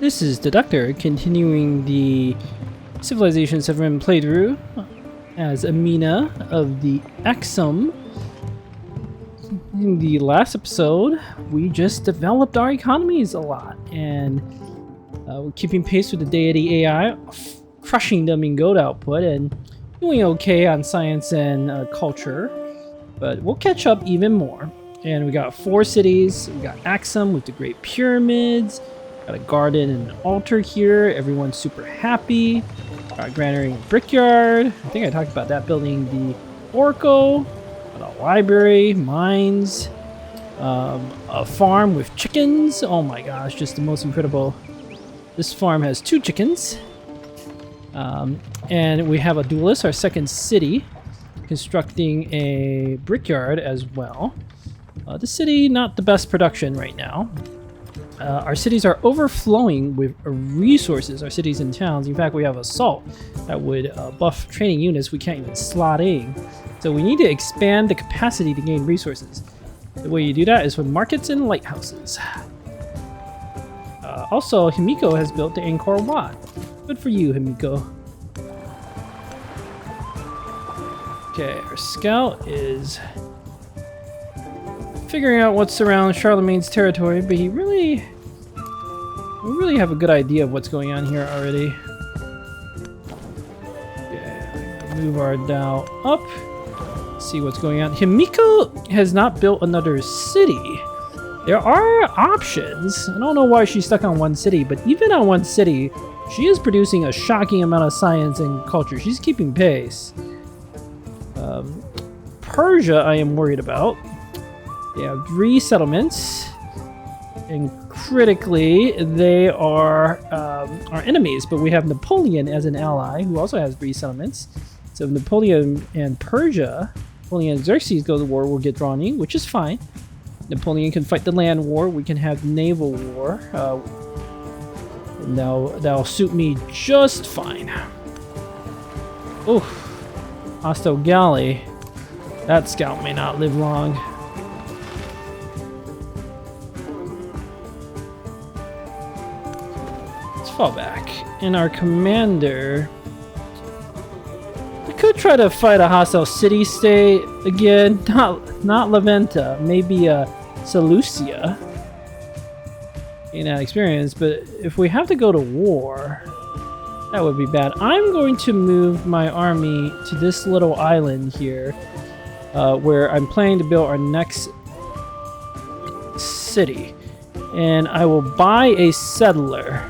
This is the Doctor continuing the Civilization VII playthrough as Amina of the Aksum. In the last episode, we just developed our economies a lot and we're keeping pace with the Deity AI, crushing them in gold output and doing okay on science and culture, but we'll catch up even more. And we got 4 cities. We got Aksum with the Great Pyramids. Got a garden and an altar here. Everyone's super happy. Got a granary and brickyard. I think I talked about that building. The Oracle. Got a library, mines, a farm with chickens. Oh my gosh, just the most incredible. This farm has 2 chickens. And we have a duelist, our second city, constructing a brickyard as well. The city, not the best production right now. Our cities are overflowing with resources, our cities and towns. In fact, we have assault that would buff training units we can't even slot in. So we need to expand the capacity to gain resources. The way you do that is with markets and lighthouses. Also, Himiko has built the Angkor Wat. Good for you, Himiko. Okay, our scout is figuring out what's around Charlemange's territory, but we really have a good idea of what's going on here already. Okay, move our Dao up, see what's going on. Himiko has not built another city. There are options. I don't know why she's stuck on one city, but even on one city, she is producing a shocking amount of science and culture. She's keeping pace. Persia, I am worried about. They have 3 settlements, and critically, they are our enemies. But we have Napoleon as an ally, who also has 3 settlements. So if Napoleon and Persia, Napoleon and Xerxes go to war, we'll get drawn in, which is fine. Napoleon can fight the land war. We can have naval war. That'll suit me just fine. Oh, hostile galley. That scout may not live long. Fall back. And our commander, we could try to fight a hostile city-state again. Not Leventa, maybe Seleucia. In that experience, but if we have to go to war, that would be bad. I'm going to move my army to this little island here, where I'm planning to build our next city, and I will buy a settler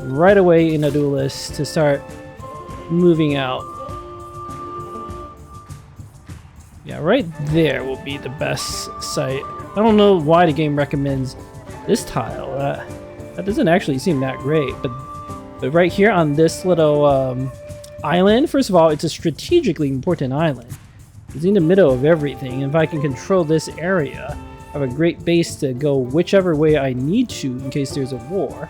right away in a duelist to start moving out. Yeah, right there will be the best site. I don't know why the game recommends this tile. That doesn't actually seem that great, but right here on this little island, first of all, it's a strategically important island. It's in the middle of everything, and if I can control this area, I have a great base to go whichever way I need to in case there's a war.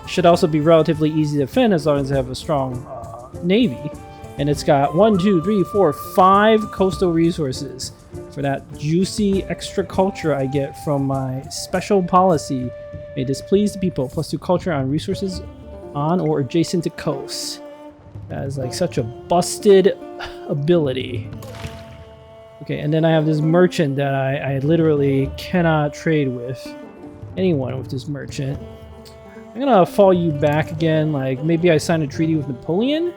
Should also be relatively easy to defend as long as I have a strong navy. And it's got 1, 2, 3, 4, 5 coastal resources for that juicy extra culture I get from my special policy. May displease the people. +2 culture on resources on or adjacent to coasts. That is like such a busted ability. Okay, and then I have this merchant that I literally cannot trade with anyone with this merchant. I'm gonna fall you back again, like maybe I signed a treaty with Napoleon?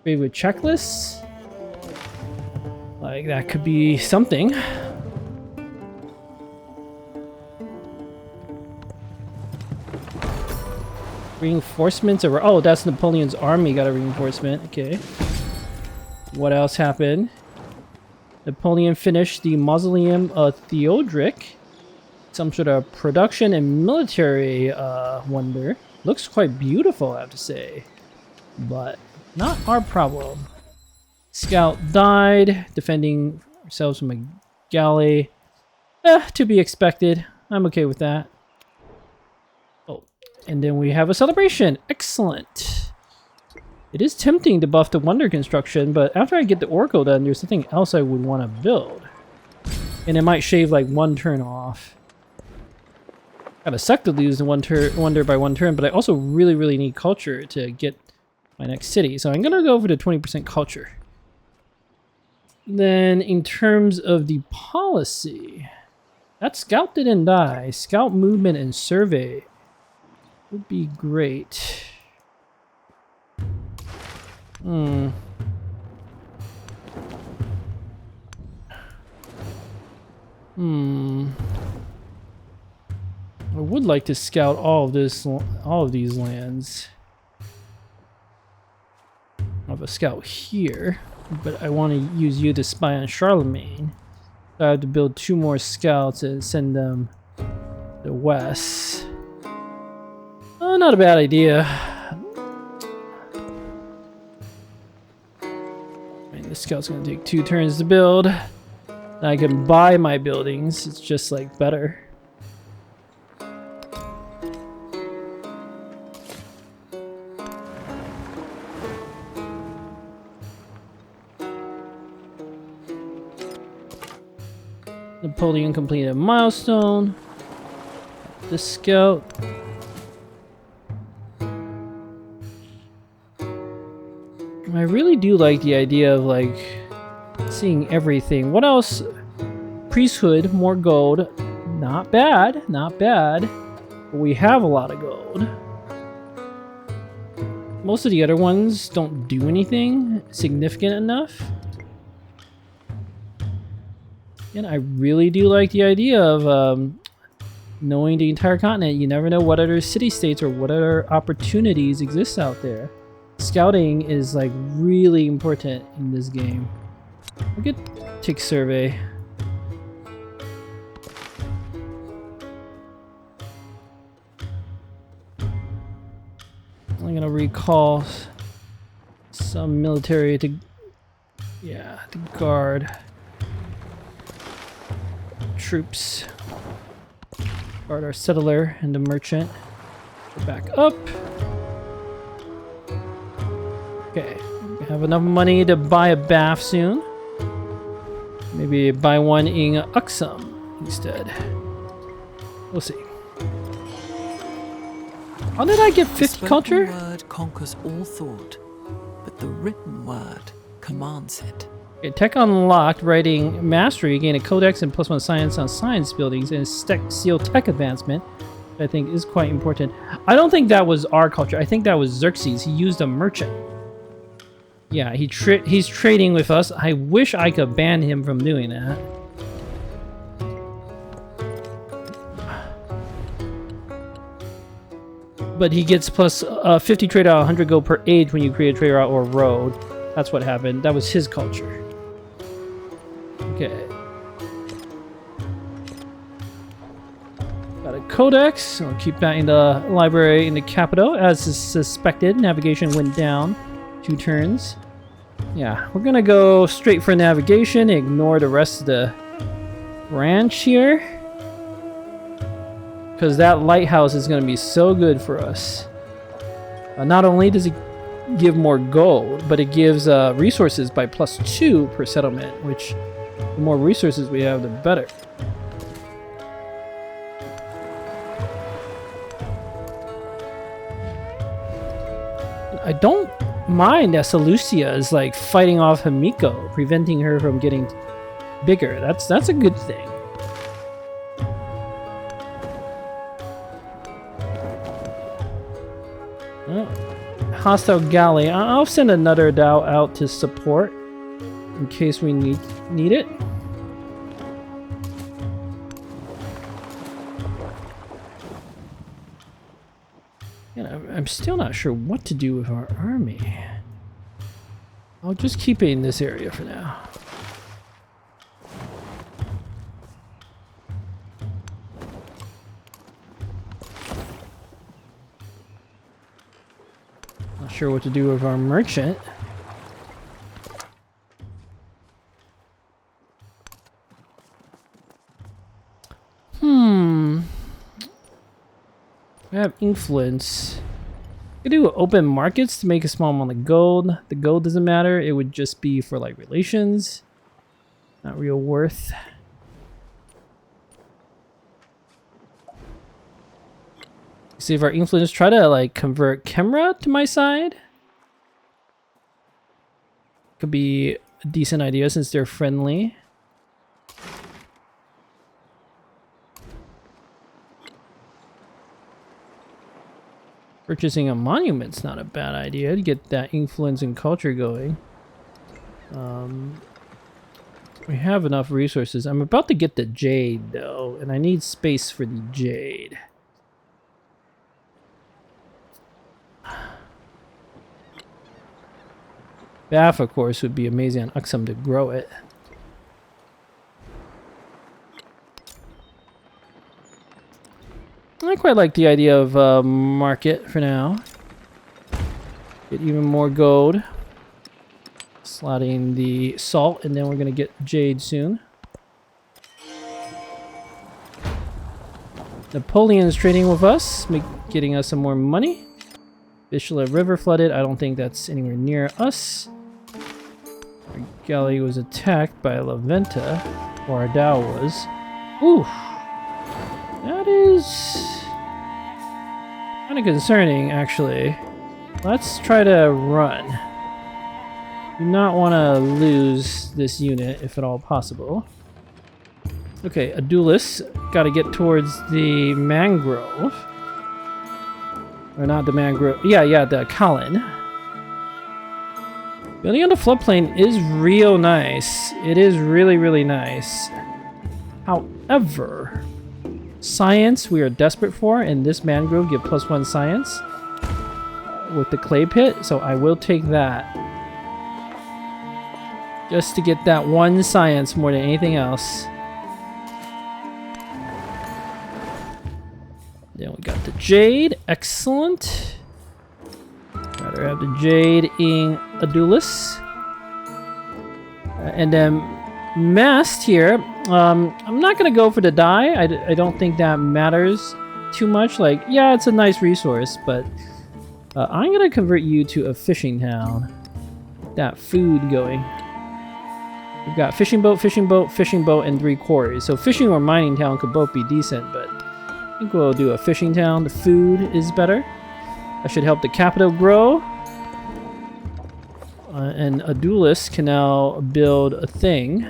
Maybe with checklists? Like that could be something. Reinforcements over, oh, that's Napoleon's army got a reinforcement, okay. What else happened? Napoleon finished the mausoleum of Theodoric. Some sort of production and military wonder. Looks quite beautiful, I have to say. But not our problem. Scout died, defending ourselves from a galley. To be expected. I'm okay with that. Oh, and then we have a celebration. Excellent. It is tempting to buff the wonder construction, but after I get the Oracle done, there's something else I would want to build. And it might shave like 1 turn off. Gotta suck to lose in wonder by 1 turn, but I also really need culture to get my next city. So I'm gonna go for the 20% culture. Then in terms of the policy, that scout didn't die. Scout movement and survey would be great. I would like to scout all of these lands. I have a scout here, but I want to use you to spy on Charlemagne. So I have to build 2 more scouts and send them to west. Oh, not a bad idea. This scout's gonna take 2 turns to build. I can buy my buildings. It's just like better. Napoleon completed a milestone. This scout. I really do like the idea of like seeing everything. What else? Priesthood, more gold. Not bad, not bad. But we have a lot of gold. Most of the other ones don't do anything significant enough. And I really do like the idea of knowing the entire continent. You never know what other city-states or what other opportunities exist out there. Scouting is like really important in this game. We'll get tick survey. I'm gonna recall some military to guard troops. Guard our settler and the merchant. Go back up. Okay, we have enough money to buy a bath soon. Maybe buy one in Aksum instead. We'll see. How did I get 50 culture? The spoken word conquers all thought, but the written word commands it. Okay, tech unlocked. Writing mastery. Gain a codex and +1 science on science buildings and seal tech advancement. I think is quite important. I don't think that was our culture. I think that was Xerxes. He used a merchant. Yeah, he's trading with us. I wish I could ban him from doing that. But he gets plus 50 trade out, 100 gold per age when you create a trade route or road. That's what happened. That was his culture. Okay. Got a codex. I'll keep that in the library in the capital. As is suspected, navigation went down 2 turns. Yeah, we're gonna go straight for navigation. Ignore the rest of the ranch here. Because that lighthouse is going to be so good for us. Not only does it give more gold, but it gives resources by +2 per settlement, which the more resources we have, the better. I don't mind that Seleucia is like fighting off Himiko, preventing her from getting bigger. That's a good thing. Hostile galley. I'll send another Dao out to support in case we need it. Yeah, I'm still not sure what to do with our army. I'll just keep it in this area for now. Not sure what to do with our merchant. We have influence. We could do open markets to make a small amount of gold. The gold doesn't matter. It would just be for like relations. Not real worth. See if our influence try to like convert Kemra to my side. Could be a decent idea since they're friendly. Purchasing a monument's not a bad idea to get that influence and culture going. We have enough resources. I'm about to get the jade though, and I need space for the jade. Bath, of course, would be amazing on Aksum to grow it. I quite like the idea of market for now. Get even more gold. Slotting the salt, and then we're gonna get jade soon. Napoleon's trading with us, getting us some more money. Vishla River flooded. I don't think that's anywhere near us. Our galley was attacked by La Venta, or our Dow was. Ooh, that is kind of concerning, actually. Let's try to run. Do not want to lose this unit if at all possible. Okay, a duelist. Got to get towards the mangrove. Or not the mangrove. Yeah, the Colin. Building on the floodplain is real nice. It is really, really nice. However, science we are desperate for, and this mangrove give +1 science with the clay pit, so I will take that. Just to get that 1 science more than anything else. Then we got the jade. Excellent. Rather have the jade in Adulis. And then mast here. I'm not going to go for the dye. I don't think that matters too much. Like, yeah, it's a nice resource, but I'm going to convert you to a fishing town. That food going. We've got fishing boat, and 3 quarries. So fishing or mining town could both be decent, but I think we'll do a fishing town. The food is better. That should help the capital grow. And a duelist can now build a thing.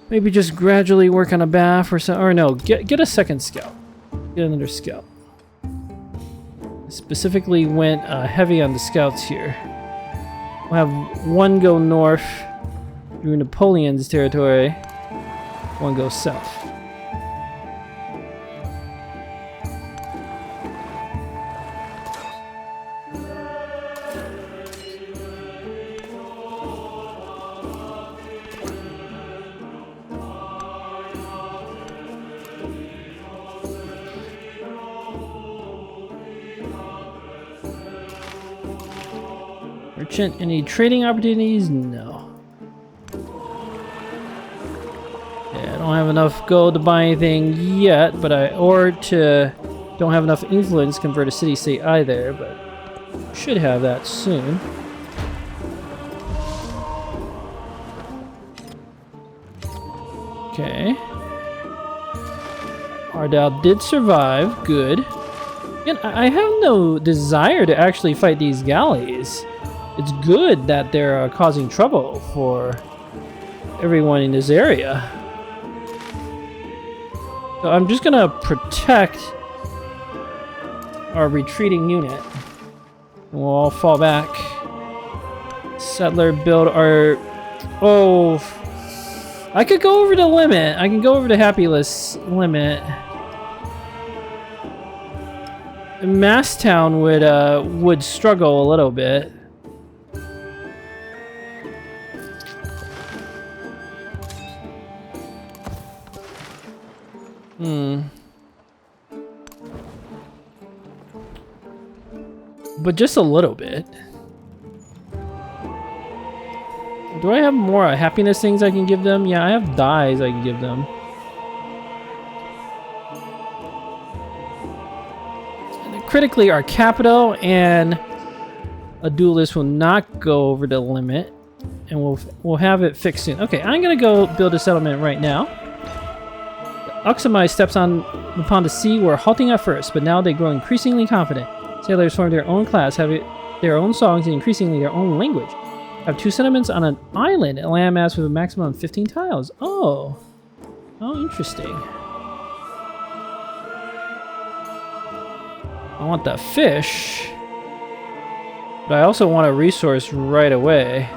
Maybe just gradually work on a bath or so. Or no, get a second scout. Get another scout. Specifically went heavy on the scouts here. We'll have 1 go north through Napoleon's territory, 1 go south. Merchant, any trading opportunities? No. Yeah, I don't have enough gold to buy anything yet, but don't have enough influence to convert a city-state either, but should have that soon. Okay. Ardal did survive. Good. Again, I have no desire to actually fight these galleys. It's good that they're causing trouble for everyone in this area. So I'm just gonna protect our retreating unit. And we'll all fall back. Settler build our... Oh... I could go over the limit. I can go over the happy list limit. Masstown would struggle a little bit. But just a little bit. Do I have more happiness things I can give them? Yeah, I have dyes I can give them. And critically, our capital and a duelist will not go over the limit, and we'll have it fixed soon. Okay, I'm gonna go build a settlement right now. Aksumai steps on upon the sea were halting at first, but now they grow increasingly confident. Sailors form their own class, have their own songs, and increasingly their own language. Have 2 settlements on an island, a landmass with a maximum of 15 tiles. Oh. Oh, interesting. I want the fish, but I also want a resource right away.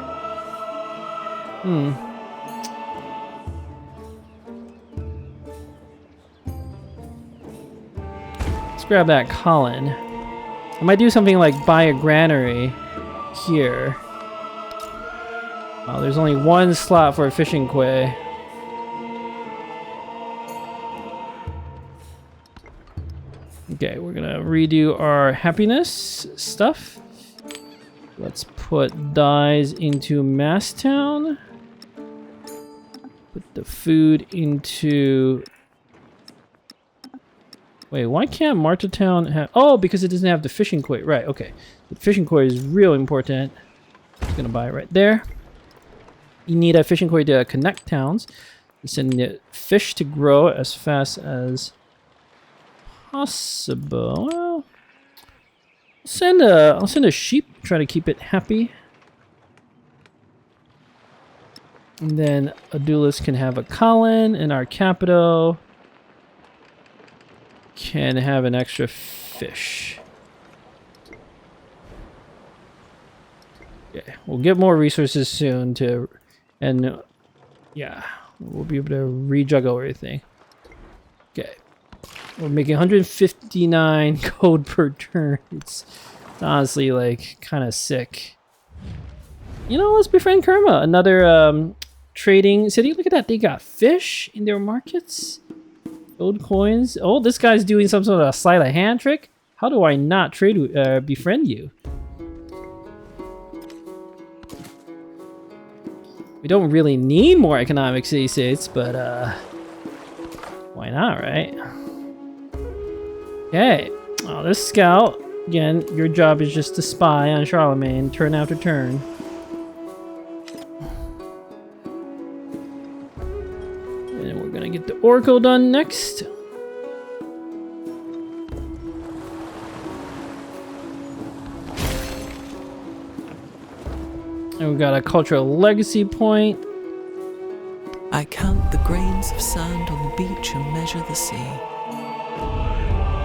Let's grab that Colin. I might do something like buy a granary here. Oh, there's only 1 slot for a fishing quay. Okay, we're gonna redo our happiness stuff. Let's put dyes into Masstown. Put the food into... Wait, why can't Martatown have... Oh, because it doesn't have the fishing quay. Right, okay. The fishing quay is real important. I'm gonna buy it right there. You need a fishing quay to connect towns. Send the fish to grow as fast as possible. Well, I'll send a sheep. Try to keep it happy. And then Adulis can have a Colin, and our capital can have an extra fish. Okay, we'll get more resources soon to, and yeah, we'll be able to rejuggle everything. Okay, we're making 159 code per turn. It's honestly like kind of sick. You know, let's befriend Kerma, another trading city. Look at that, they got fish in their markets. Gold coins. Oh, this guy's doing some sort of sleight of hand trick. How do I not befriend you? We don't really need more economic city states, but why not, right? Okay. Oh, this scout, again, your job is just to spy on Charlemagne turn after turn. And we're gonna get the Oracle done next. And we've got a cultural legacy point. I count the grains of sand on the beach and measure the sea.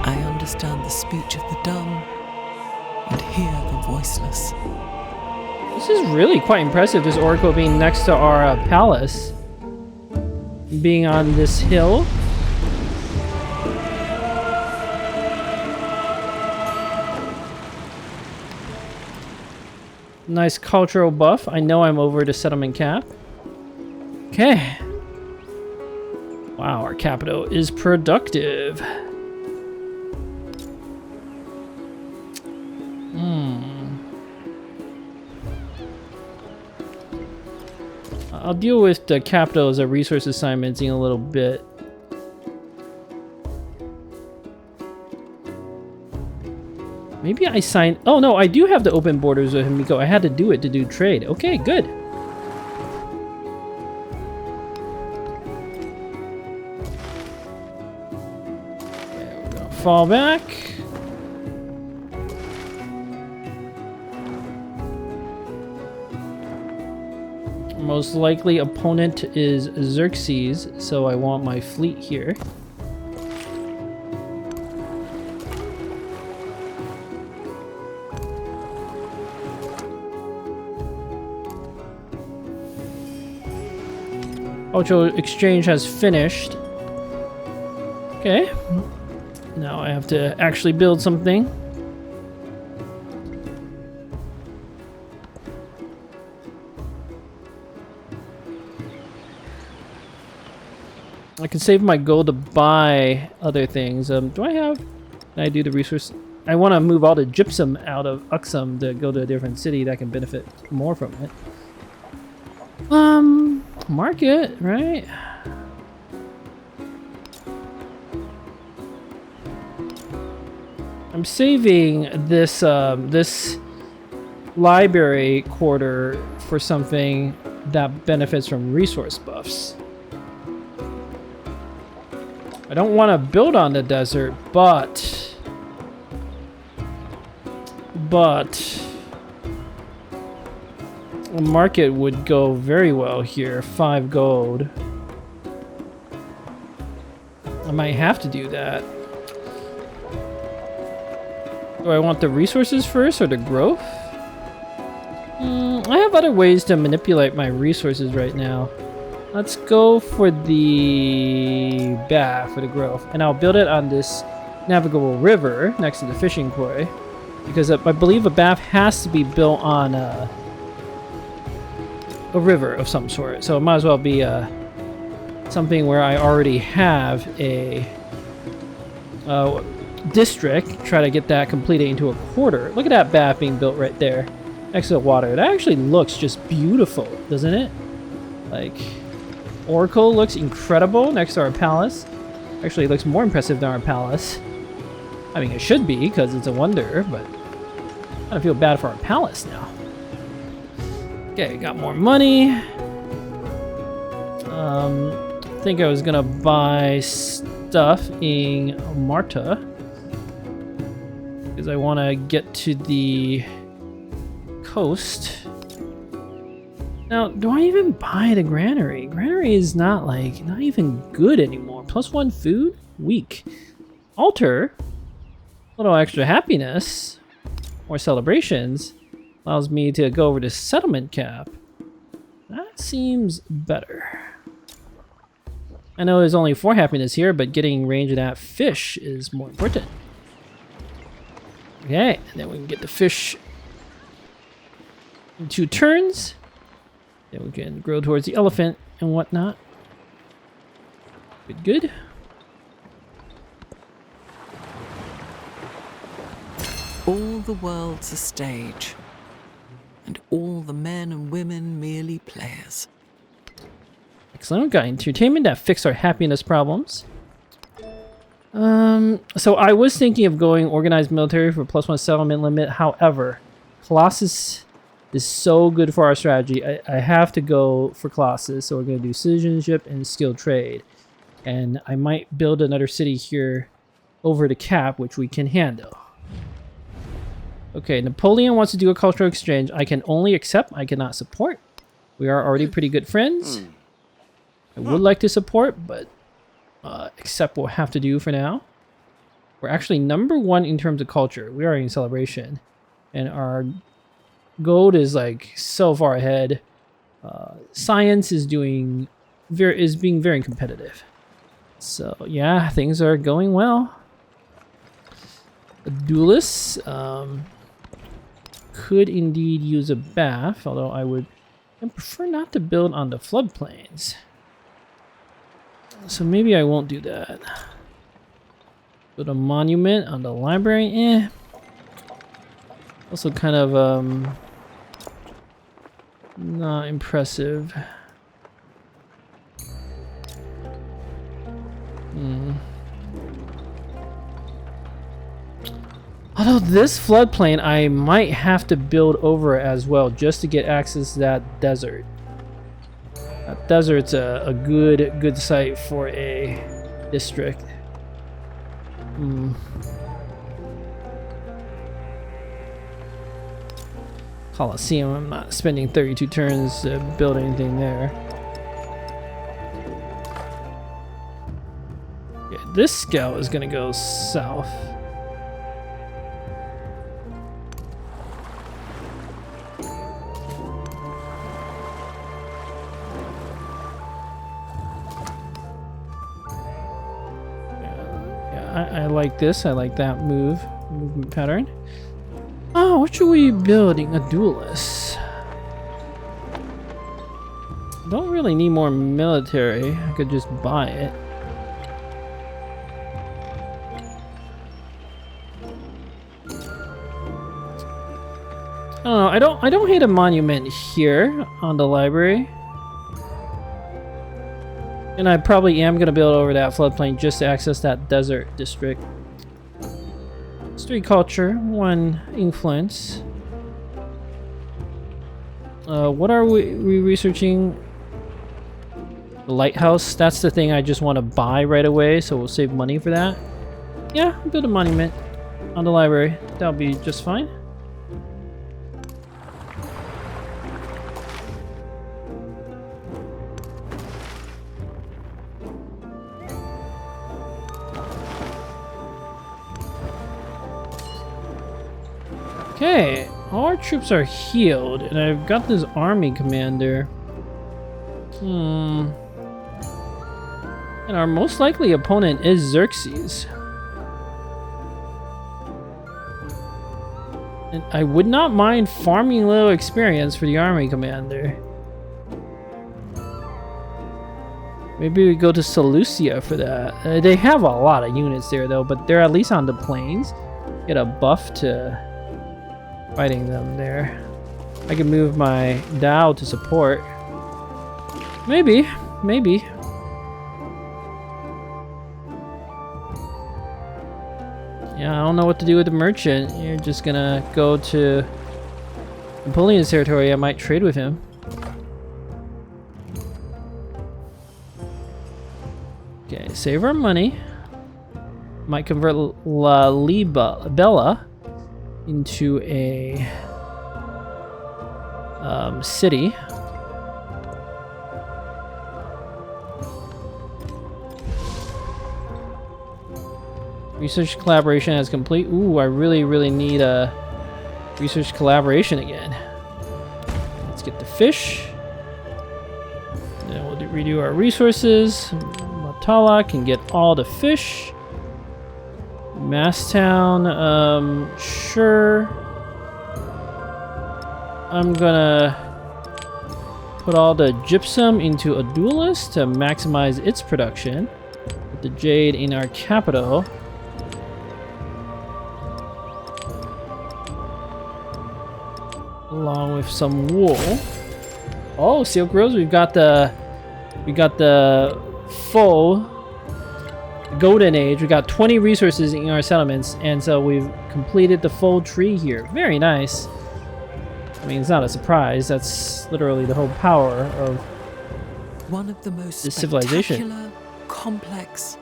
I understand the speech of the dumb and hear the voiceless. This is really quite impressive, this Oracle being next to our palace. Being on this hill. Nice cultural buff. I know I'm over the settlement cap. Okay. Wow, our capital is productive. I'll deal with the capital as a resource assignment in a little bit. Maybe I signed... Oh no, I do have the open borders with Himiko. I had to do it to do trade. Okay, good. Okay, we're gonna fall back. Most likely opponent is Xerxes, so I want my fleet here. Cultural exchange has finished. Okay. Now I have to actually build something. I can save my gold to buy other things. Do I have... Can I do the resource? I want to move all the gypsum out of Aksum to go to a different city that can benefit more from it. Market, right? I'm saving this this library quarter for something that benefits from resource buffs. I don't want to build on the desert, but a market would go very well here. 5 gold. I might have to do that. Do I want the resources first or the growth? I have other ways to manipulate my resources right now. Let's go for the bath, for the growth. And I'll build it on this navigable river next to the fishing quarry. Because I believe a bath has to be built on a river of some sort. So it might as well be something where I already have a district. Try to get that completed into a quarter. Look at that bath being built right there next to the water. That actually looks just beautiful, doesn't it? Like, Oracle looks incredible next to our palace. Actually, it looks more impressive than our palace. I mean, it should be because it's a wonder, but I kind of feel bad for our palace now. Okay, got more money. I think I was gonna buy stuff in Marta because I want to get to the coast. Now, do I even buy the granary? Granary is not even good anymore. +1 food? Weak. Altar? A little extra happiness. More celebrations. Allows me to go over to settlement cap. That seems better. I know there's only 4 happiness here, but getting range of that fish is more important. Okay, and then we can get the fish in 2 turns. Then we can grow towards the elephant and whatnot. Good. All the world's a stage, and all the men and women merely players. Excellent. Got entertainment that fixed our happiness problems. So I was thinking of going organized military for +1 settlement limit. However, Colossus is so good for our strategy. I have to go for Colossus. So we're going to do citizenship and skilled trade. And I might build another city here over the cap, which we can handle. Okay, Napoleon wants to do a cultural exchange. I can only accept, I cannot support. We are already pretty good friends. I would like to support, but accept what we'll have to do for now. We're actually #1 in terms of culture. We are in celebration. And our gold is like so far ahead. Science is being very competitive. So yeah, things are going well. A duelist could indeed use a bath, although I prefer not to build on the floodplains. So maybe I won't do that. Build a monument on the library, Also kind of not impressive. Although this floodplain, I might have to build over as well just to get access to that desert. That desert's a good site for a district. Colosseum, I'm not spending 32 turns to build anything there. Yeah, this scout is gonna go south. I like this. I like that movement pattern. Oh, what should we be building? A duelist. Don't really need more military. I could just buy it. I don't know. I don't hate a monument here on the library. And I probably am going to build over that floodplain just to access that desert district. 3 culture, 1 influence. What are we researching? The lighthouse, that's the thing I just want to buy right away, so we'll save money for that. Yeah, build a monument on the library. That'll be just fine. Okay, all our troops are healed, and I've got this army commander. And our most likely opponent is Xerxes. And I would not mind farming a little experience for the army commander. Maybe we go to Seleucia for that. They have a lot of units there though, but they're at least on the plains. Get a buff to fighting them there. I can move my Tao to support. Maybe. Yeah, I don't know what to do with the merchant. You're just gonna go to Napoleon's territory. I might trade with him. Okay, save our money. Might convert La Bella into a city. Research collaboration as complete. Ooh, I really need a research collaboration again. Let's get the fish. Then we'll redo our resources. Matala can get all the fish. Masstown, sure. I'm gonna put all the gypsum into a duelist to maximize its production. Put the jade in our capital. Along with some wool. Oh, Silk Roads, we got the full golden age. We got 20 resources in our settlements, and so we've completed the full tree here. Very nice. I mean, it's not a surprise. That's literally the whole power of one of the most this civilization. Spectacular, complex,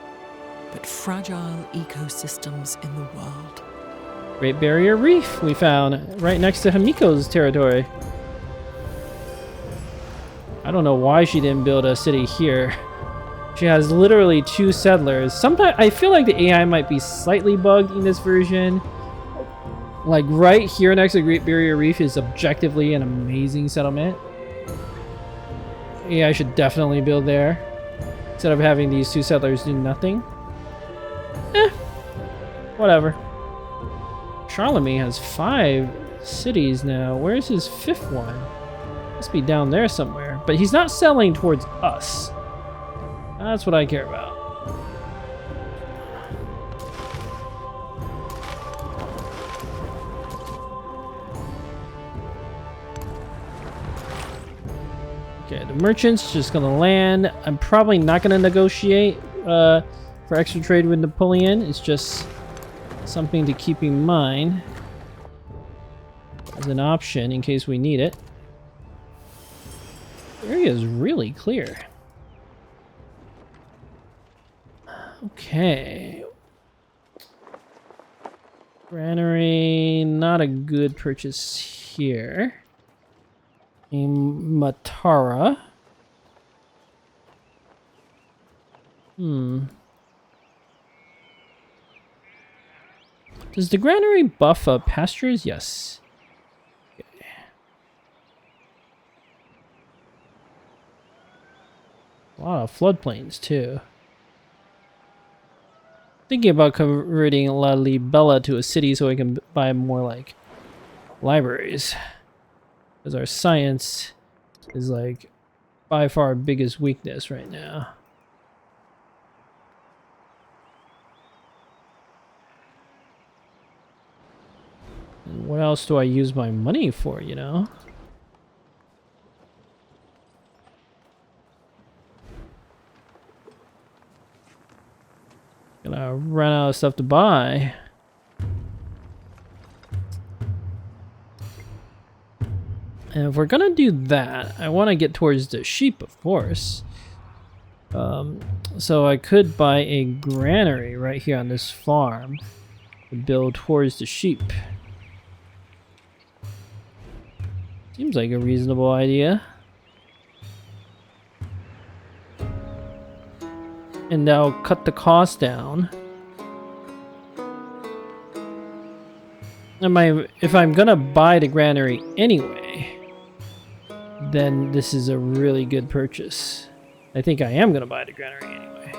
but fragile ecosystems in the world. Great Barrier Reef we found right next to Himiko's territory. I don't know why she didn't build a city here. She has literally 2 settlers. Sometimes I feel like the AI might be slightly bugged in this version. Like right here next to Great Barrier Reef is objectively an amazing settlement. AI should definitely build there instead of having these 2 settlers do nothing. Whatever. Charlemagne has 5 cities now. Where's his 5th one? Must be down there somewhere. But he's not selling towards us. That's what I care about. Okay, the merchant's just gonna land. I'm probably not gonna negotiate for extra trade with Napoleon. It's just something to keep in mind as an option in case we need it. The area is really clear. Okay. Granary, not a good purchase here. In Matara. Does the granary buff pastures? Yes. Okay. A lot of floodplains too. Thinking about converting La Libella to a city so we can buy more like libraries. Because our science is like by far our biggest weakness right now. And what else do I use my money for, you know? Gonna run out of stuff to buy. And if we're gonna do that, I want to get towards the sheep, of course. So I could buy a granary right here on this farm to build towards the sheep. Seems like a reasonable idea. And that'll cut the cost down. If I'm gonna buy the granary anyway, then this is a really good purchase. I think I am gonna buy the granary anyway.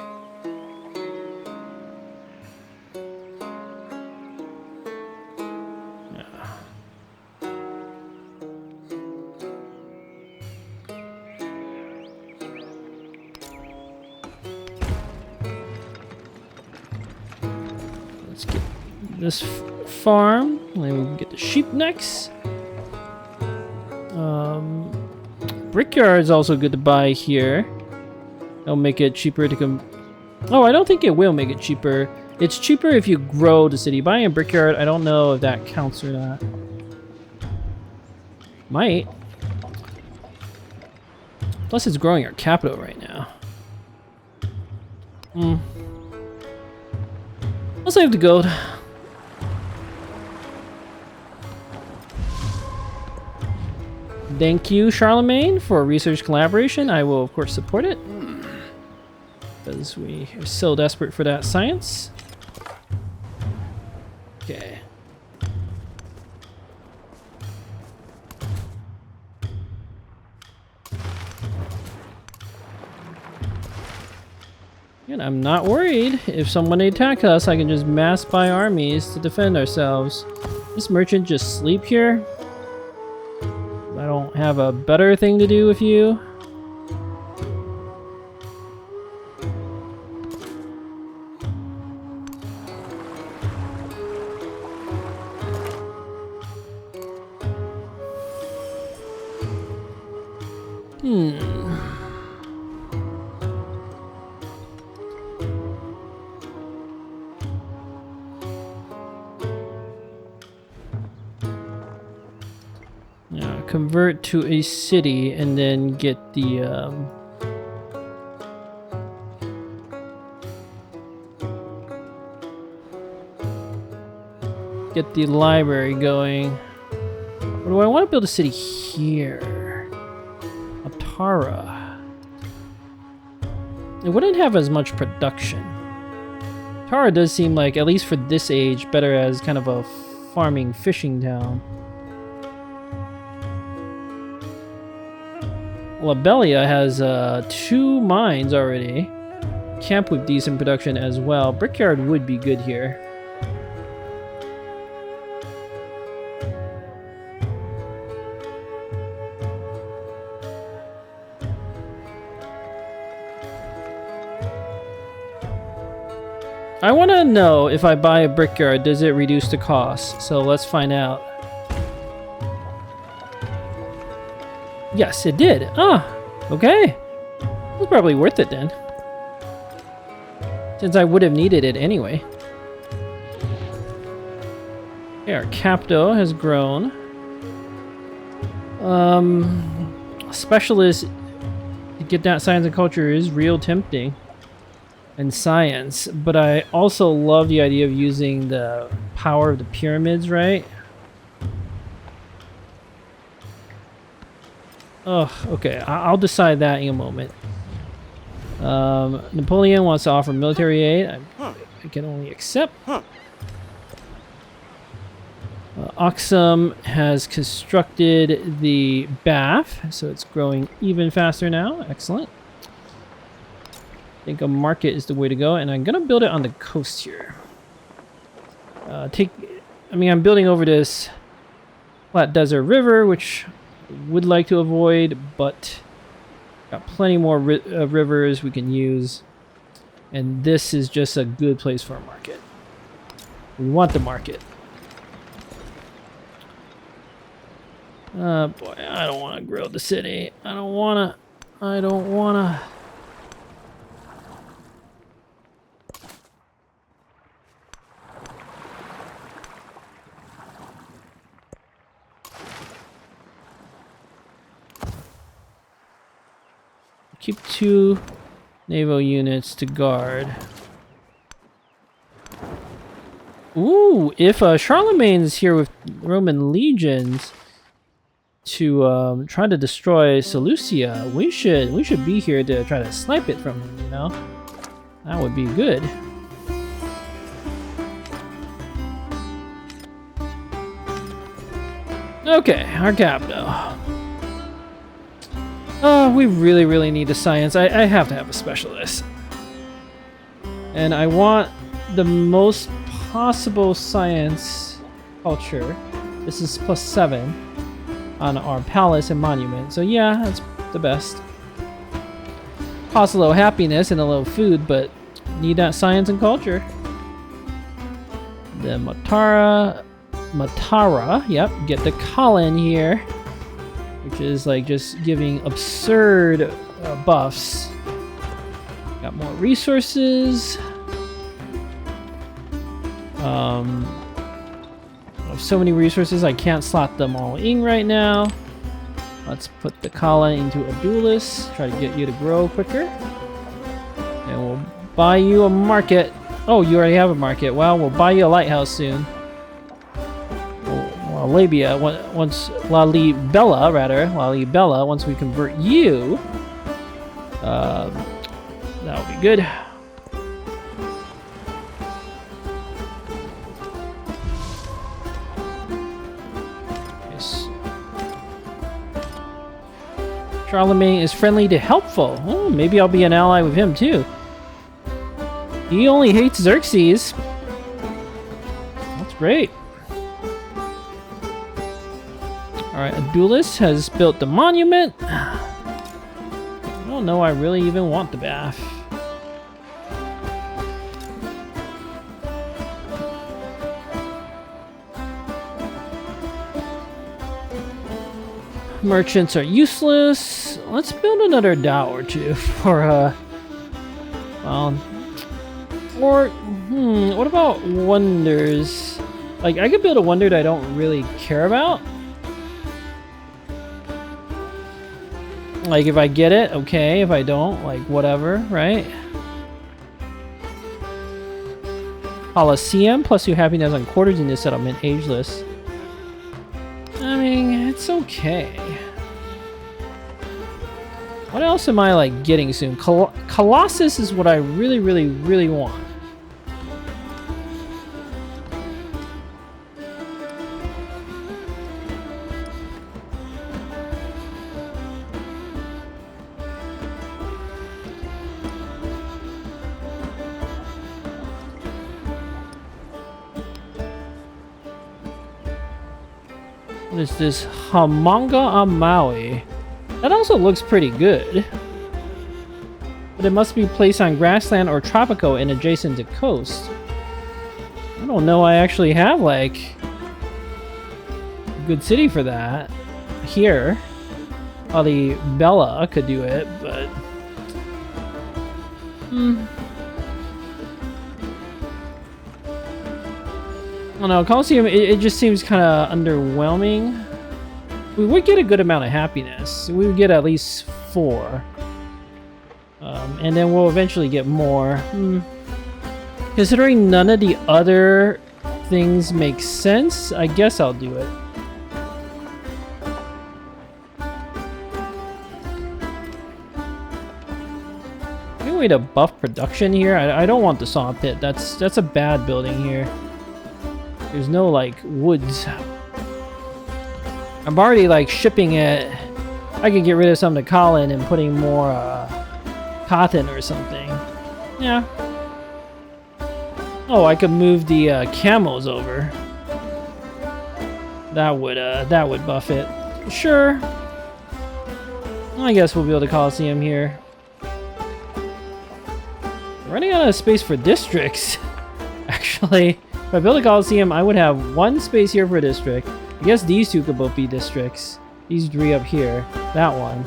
Let's get this farm, and then we can get the sheep next. Brickyard is also good to buy here. It'll make it cheaper to come. Oh, I don't think it will make it cheaper. It's cheaper if you grow the city. Buying a brickyard, I don't know if that counts or not. Might. Plus, it's growing our capital right now. I'll save the gold. Thank you, Charlemagne, for research collaboration. I will, of course, support it. Because we are so desperate for that science. Okay. And I'm not worried. If someone attacks us, I can just mass buy armies to defend ourselves. This merchant just sleep here? I don't have a better thing to do with you. Convert to a city and then get the library going. Or do I want to build a city here? Atara. It wouldn't have as much production. Tara does seem like, at least for this age, better as kind of a farming fishing town. Labelia has 2 mines already. Camp with decent production as well. Brickyard would be good here. I want to know if I buy a brickyard, does it reduce the cost? So let's find out. Yes, it did. Ah, okay. It's probably worth it then. Since I would have needed it anyway. Okay, our Capto has grown. Specialist to get that science and culture is real tempting. And science. But I also love the idea of using the power of the pyramids, right? Oh, okay. I'll decide that in a moment. Napoleon wants to offer military aid. I can only accept. Aksum has constructed the bath, so it's growing even faster now. Excellent. I think a market is the way to go, and I'm gonna build it on the coast here. I'm building over this flat desert river, which would like to avoid, but got plenty more rivers we can use, and this is just a good place for a market. We want the market. Boy, I don't want to grow the city. I don't want to. Keep 2 Naval units to guard. Ooh, if Charlemagne's here with Roman legions to try to destroy Seleucia, we should be here to try to snipe it from him, you know? That would be good. Okay, our capital. Oh, we really need a science. I have to have a specialist. And I want the most possible science culture. This is +7 on our palace and monument. So yeah, that's the best. Costs a little happiness and a little food, but need that science and culture. The Matara, yep, get the Colin here, which is like just giving absurd buffs. Got more resources. I have so many resources I can't slot them all in right now. Let's put the Colin into a duelist, try to get you to grow quicker. And we'll buy you a market. Oh, you already have a market. Well, we'll buy you a lighthouse soon. Well, Labia, once Lalibela, once we convert you, that'll be good. Yes. Charlemagne is friendly to helpful. Oh, maybe I'll be an ally with him too. He only hates Xerxes. That's great. Alright, a duelist has built the monument. I don't know I really even want the bath. Merchants are useless. Let's build another Dao or two for well, or what about wonders? Like I could build a wonder that I don't really care about. Like if I get it, okay. If I don't, like whatever, right? Coliseum plus 2 happiness on quarters in this settlement, ageless. I mean, it's okay. What else am I like getting soon? Colossus is what I really want. What is this? Hamanga Amaui. That also looks pretty good. But it must be placed on grassland or tropical and adjacent to coast. I don't know I actually have like a good city for that. Here. Ali Bella could do it, but I don't know, Colosseum, it just seems kind of underwhelming. We would get a good amount of happiness. We would get at least 4. And then we'll eventually get more. Considering none of the other things make sense, I guess I'll do it. Any way to buff production here? I don't want the saw pit. That's a bad building here. There's no like woods. I'm already like shipping it. I could get rid of some to Colin and putting more cotton or something. Yeah. Oh, I could move the camels over. That would buff it. Sure. I guess we'll build a Colosseum here. Running out of space for districts. Actually, if I build a Colosseum, I would have 1 space here for a district. I guess these 2 could both be districts. These 3 up here. That one.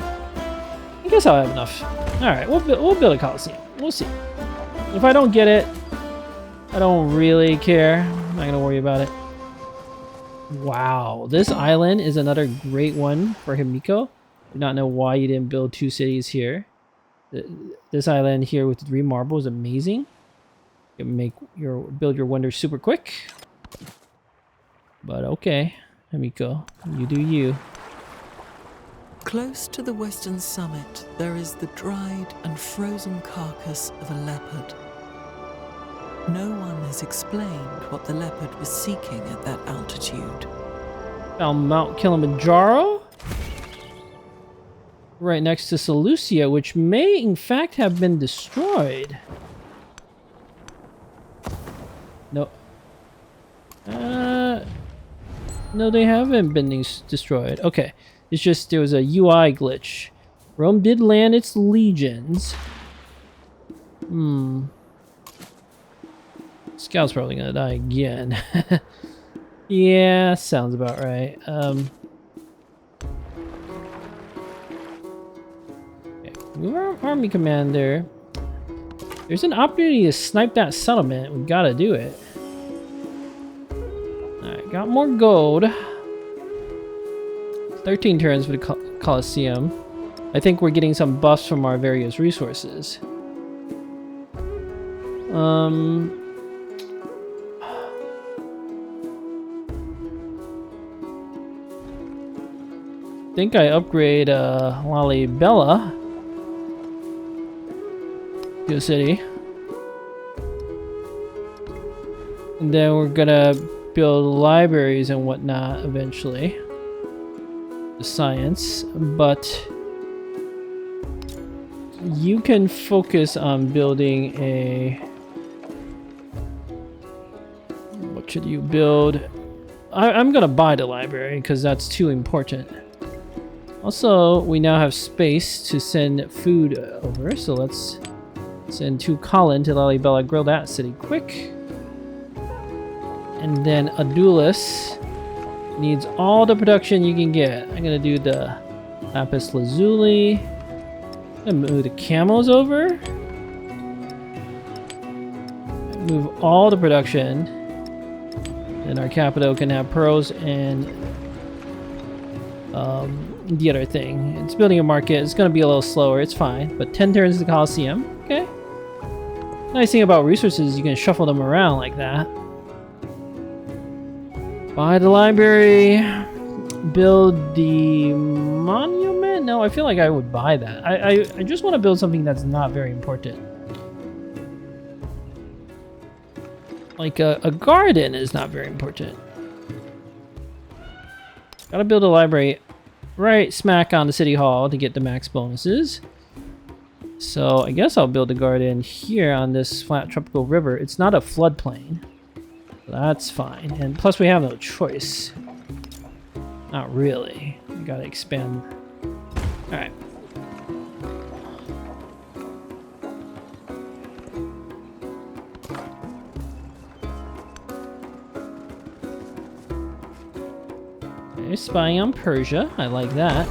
I guess I'll have enough. Alright, we'll build a Colosseum. We'll see. If I don't get it, I don't really care. I'm not gonna worry about it. Wow, this island is another great one for Himiko. Do not know why you didn't build 2 cities here. This island here with the 3 marble is amazing. You can build your wonders super quick. But okay, Hamiko, you do you. Close to the western summit, there is the dried and frozen carcass of a leopard. No one has explained what the leopard was seeking at that altitude. Found Mount Kilimanjaro. Right next to Seleucia, which may in fact have been destroyed. No. No, they haven't been destroyed. Okay. It's just there was a UI glitch. Rome did land its legions. Scout's probably gonna die again. Yeah, sounds about right. Okay. Move our army commander. There's an opportunity to snipe that settlement. We gotta do it. Alright, got more gold. 13 turns for the Colosseum. I think we're getting some buffs from our various resources. I think I upgrade Lalibela to a city. And then we're gonna build libraries and whatnot eventually. The science, but you can focus on building a... What should you build? I'm gonna buy the library because that's too important. Also, we now have space to send food over, so let's send 2 Colin to Lalibela, grow that city quick. And then Adulis needs all the production you can get. I'm gonna do the lapis lazuli. I'm gonna move the camos over. Move all the production. And our capital can have pearls and the other thing. It's building a market. It's gonna be a little slower. It's fine. But 10 turns to the Colosseum. Okay. Nice thing about resources, you can shuffle them around like that. Buy the library, build the monument. No, I feel like I would buy that. I just want to build something that's not very important. Like a garden is not very important. Gotta build a library right smack on the city hall to get the max bonuses. So I guess I'll build a garden here on this flat tropical river. It's not a floodplain. That's fine. And plus we have no choice. Not really. We gotta expand. Alright. Okay, spying on Persia. I like that.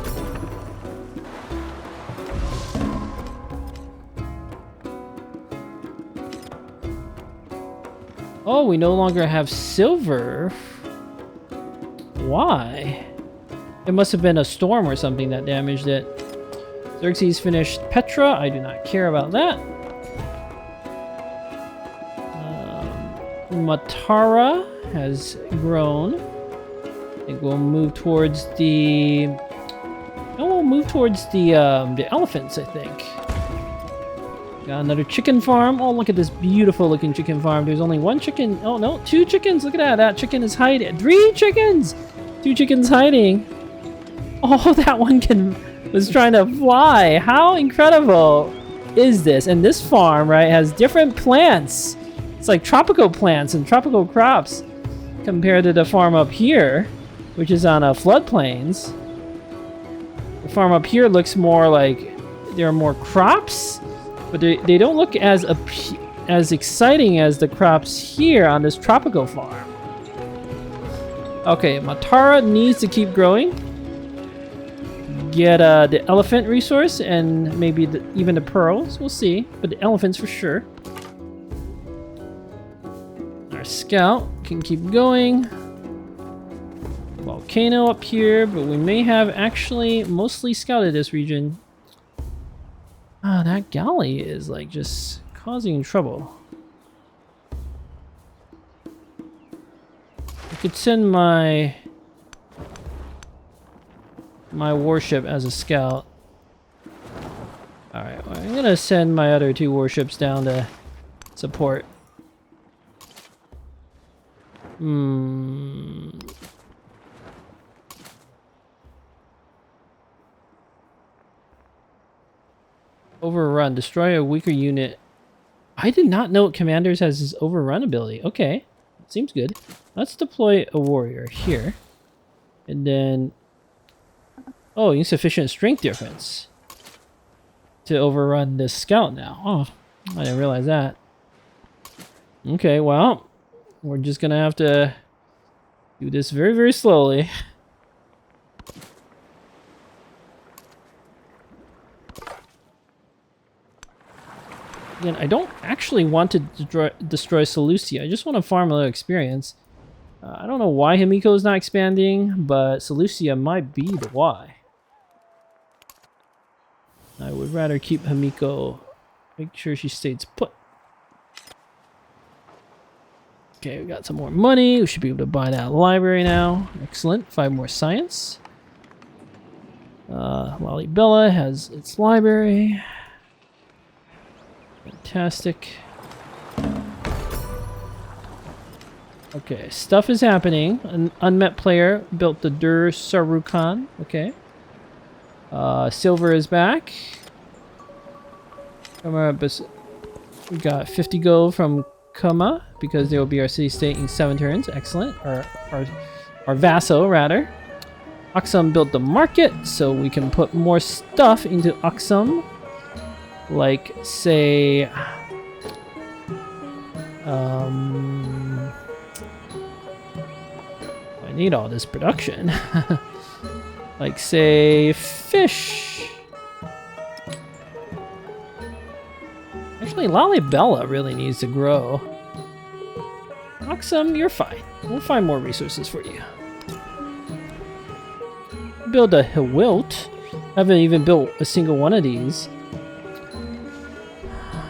Oh, we no longer have silver. Why? It must have been a storm or something that damaged it. Xerxes finished Petra. I do not care about that. Matara has grown. I think we'll move towards the... Oh, we'll move towards the elephants, I think. Got another chicken farm. Oh, look at this beautiful looking chicken farm. There's only 1 chicken. Oh, no, 2 chickens. Look at that. That chicken is hiding. 3 chickens! 2 chickens hiding. Oh, that one was trying to fly. How incredible is this? And this farm, right, has different plants. It's like tropical plants and tropical crops compared to the farm up here, which is on floodplains. The farm up here looks more like there are more crops. But they don't look as exciting as the crops here on this tropical farm. Okay, Matara needs to keep growing. Get the elephant resource and maybe even the pearls. We'll see. But the elephants for sure. Our scout can keep going. Volcano up here, but we may have actually mostly scouted this region. Ah, that galley is like just causing trouble. I could send my warship as a scout. Alright, well, I'm gonna send my other 2 warships down to support. Overrun. Destroy a weaker unit. I did not know Commanders has his overrun ability. Okay. Seems good. Let's deploy a warrior here. And then... Oh, insufficient strength difference. To overrun this scout now. Oh, I didn't realize that. Okay, well... We're just gonna have to... do this very, very slowly. Again, I don't actually want to destroy Seleucia. I just want to farm a little experience. I don't know why Himiko is not expanding, but Seleucia might be the why. I would rather keep Himiko. Make sure she stays put. Okay, we got some more money. We should be able to buy that library now. Excellent. 5 more science. Lalibela has its library. Fantastic. Okay, stuff is happening. An unmet player built the Dur Sarukan. Okay. Silver is back. We got 50 gold from Kuma because they will be our city state in 7 turns. Excellent. Our vassal, rather. Aksum built the market, so we can put more stuff into Aksum. Like, say... I need all this production. Like, say, fish. Actually, Lalibela really needs to grow. Aksum, you're fine. We'll find more resources for you. Build a Hiwilt. I haven't even built a single one of these.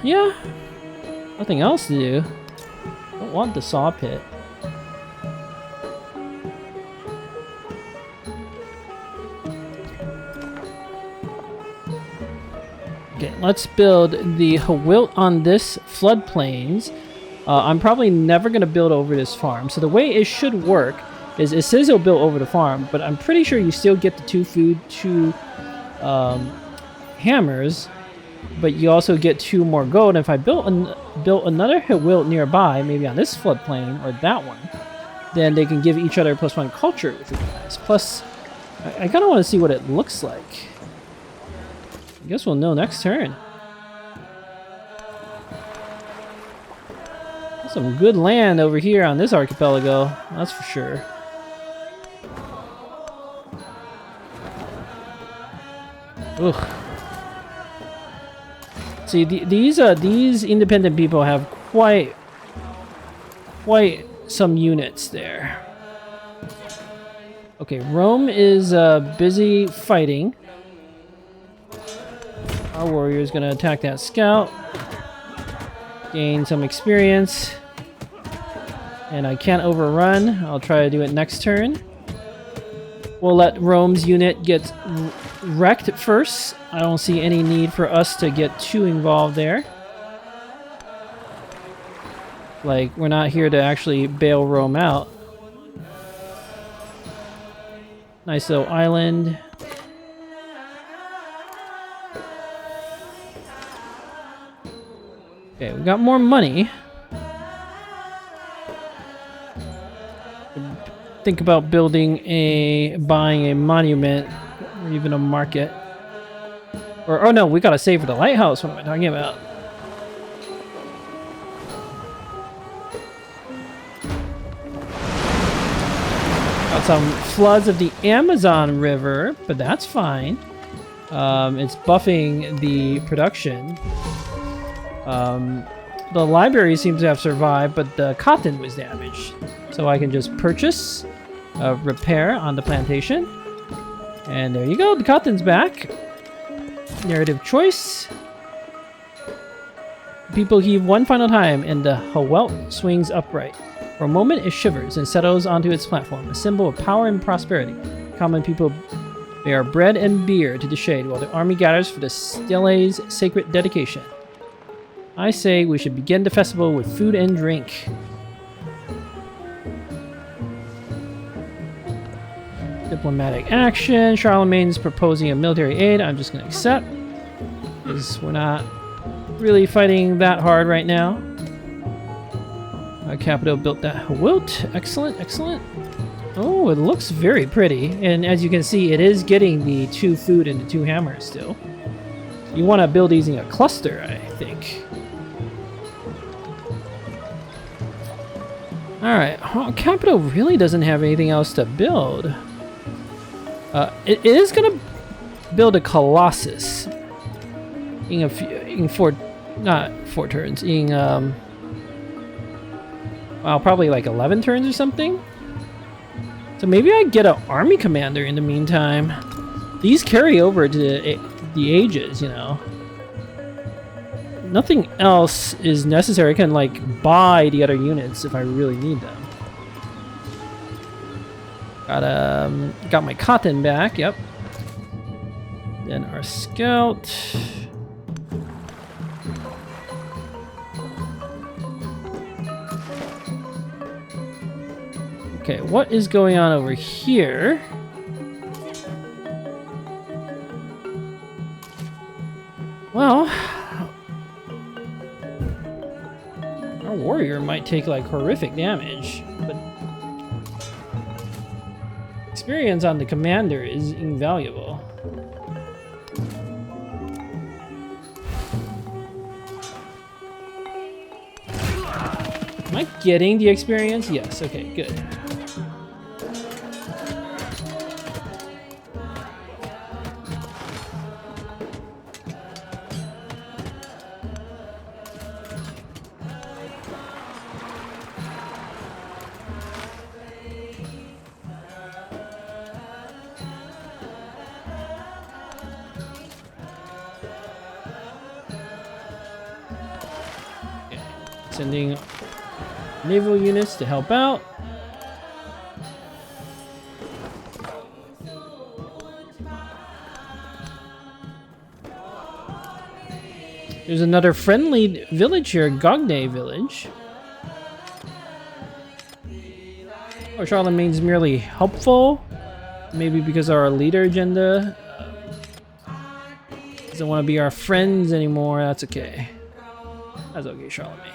Yeah. Nothing else to do. Don't want the saw pit. Okay, let's build the Hiwilt on this floodplains. I'm probably never going to build over this farm. So the way it should work is it says it'll build over the farm, but I'm pretty sure you still get the 2 food, 2 hammers, but you also get 2 more gold. And if I built another Hiwilt nearby, maybe on this floodplain or that one, then they can give each other +1 culture with you guys. Plus, I kind of want to see what it looks like. I guess we'll know next turn. There's some good land over here on this archipelago, that's for sure. Ugh. See, these independent people have quite some units there. Okay, Rome is busy fighting. Our warrior is going to attack that scout. Gain some experience. And I can't overrun. I'll try to do it next turn. We'll let Rome's unit get wrecked first. I don't see any need for us to get too involved there. Like, we're not here to actually bail Rome out. Nice little island. Okay, we got more money. Think about buying a monument or even a market. Or, oh no, we gotta save for the lighthouse. What am I talking about? Got some floods of the Amazon River, but that's fine. It's buffing the production. The library seems to have survived, but the cotton was damaged. So I can just purchase repair on the plantation. And there you go, the cotton's back. Narrative choice. people heave one final time, and the Hwelt swings upright. For a moment, it shivers and settles onto its platform, a symbol of power and prosperity. Common people bear bread and beer to the shade, while the army gathers for the Stellae's sacred dedication. I say we should begin the festival with food and drink. Diplomatic action. Charlemagne's proposing a military aid. I'm just going to accept, because we're not really fighting that hard right now. Our capital built that Hwelt. Excellent, excellent. Oh, it looks very pretty. And as you can see, it is getting the 2 food and the 2 hammers still. You want to build these in a cluster, I think. Alright, well, capital really doesn't have anything else to build. It is going to build a Colossus. In 4, not 4 turns, in, well, probably like 11 turns or something. So maybe I get an army commander in the meantime. These carry over to the ages, you know. Nothing else is necessary. I can like buy the other units if I really need them. Got my cotton back, yep. Then our scout. Okay, what is going on over here? Well, our warrior might take like horrific damage, but experience on the commander is invaluable. Am I getting the experience? Yes, okay, good. Sending naval units to help out. There's another friendly village here, Gogne village. Or Charlemagne's merely helpful. Maybe because our leader agenda doesn't want to be our friends anymore. That's okay. That's okay, Charlemagne.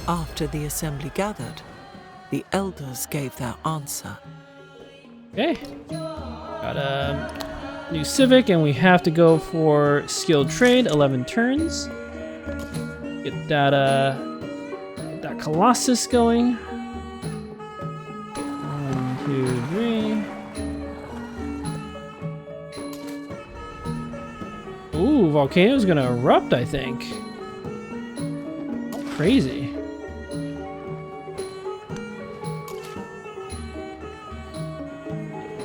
After the assembly gathered, the elders gave their answer. Okay. Got a new civic, and we have to go for skilled trade, 11 turns. Get that Colossus going. 1, 2, 3. Ooh, volcano's gonna erupt, I think. How crazy.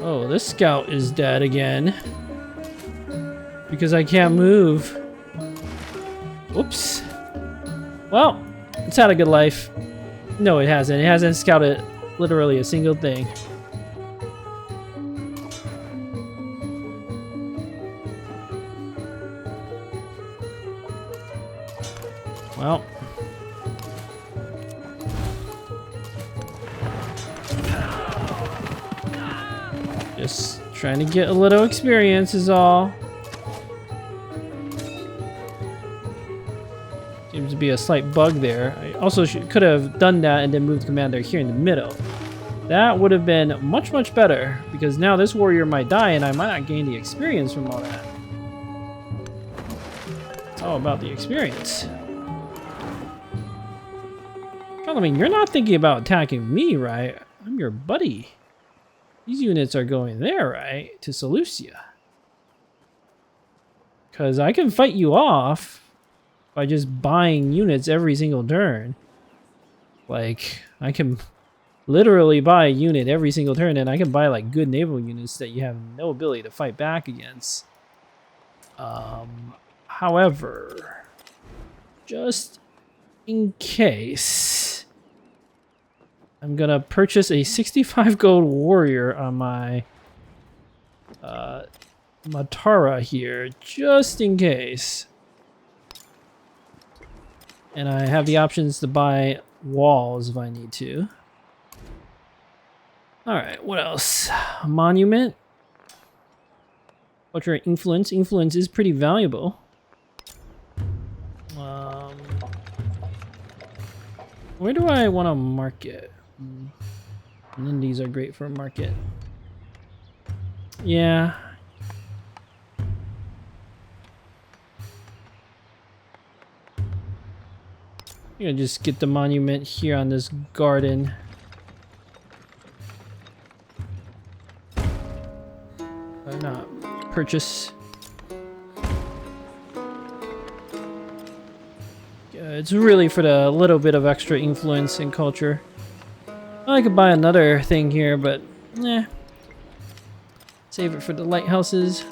Oh, this scout is dead again. Because I can't move. Whoops. Well, it's had a good life. No, it hasn't. It hasn't scouted literally a single thing. Well. Just trying to get a little experience is all. Seems to be a slight bug there. I also could have done that and then moved commander here in the middle. That would have been much, much better, because now this warrior might die and I might not gain the experience from all that. It's all about the experience. Charlemagne, you're not thinking about attacking me, right? I'm your buddy. These units are going there, right? To Seleucia. Because I can fight you off by just buying units every single turn. Like, I can literally buy a unit every single turn, and I can buy like good naval units that you have no ability to fight back against. However, just in case, I'm gonna purchase a 65 gold warrior on my Matara here, just in case. And I have the options to buy walls if I need to. Alright, what else? Monument. Culture influence. Influence is pretty valuable. Where do I want to market? And then these are great for a market. Yeah. I'm gonna just get the monument here on this garden. Or not purchase. It's really for the little bit of extra influence and culture. I could buy another thing here, but eh. Save it for the lighthouses.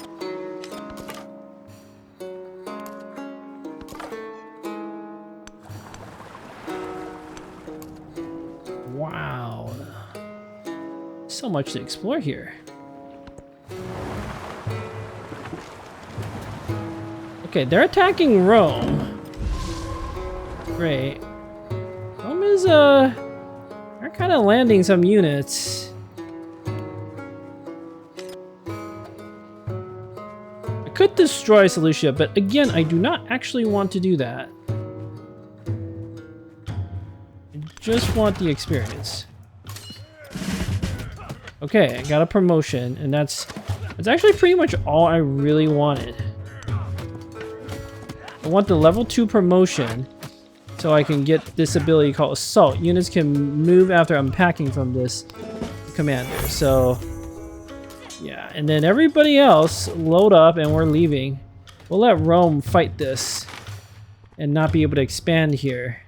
Wow. So much to explore here. Okay, they're attacking Rome. Great. Rome is, they're kind of landing some units. I could destroy Cilicia, but again, I do not actually want to do that. I just want the experience. Okay, I got a promotion, and that's actually pretty much all I really wanted. I want the level 2 promotion so I can get this ability called Assault. Units can move after unpacking from this commander. So, yeah. And then everybody else load up and we're leaving. We'll let Rome fight this and not be able to expand here.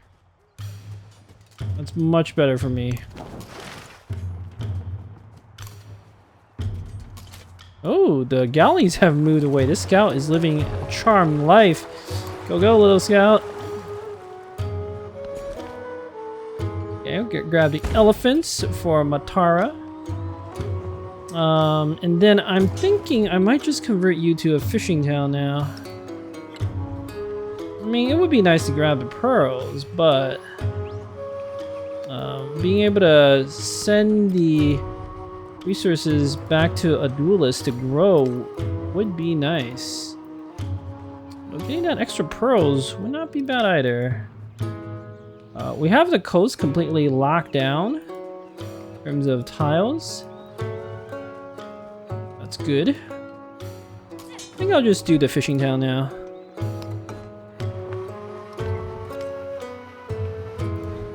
That's much better for me. Oh, the galleys have moved away. This scout is living a charmed life. Go, go, little scout. Okay, we'll grab the elephants for Matara. And then I'm thinking I might just convert you to a fishing town now. I mean, it would be nice to grab the pearls, but being able to send the resources back to a duelist to grow would be nice. But getting that extra pearls would not be bad either. We have the coast completely locked down in terms of tiles. That's good. I think I'll just do the fishing town now.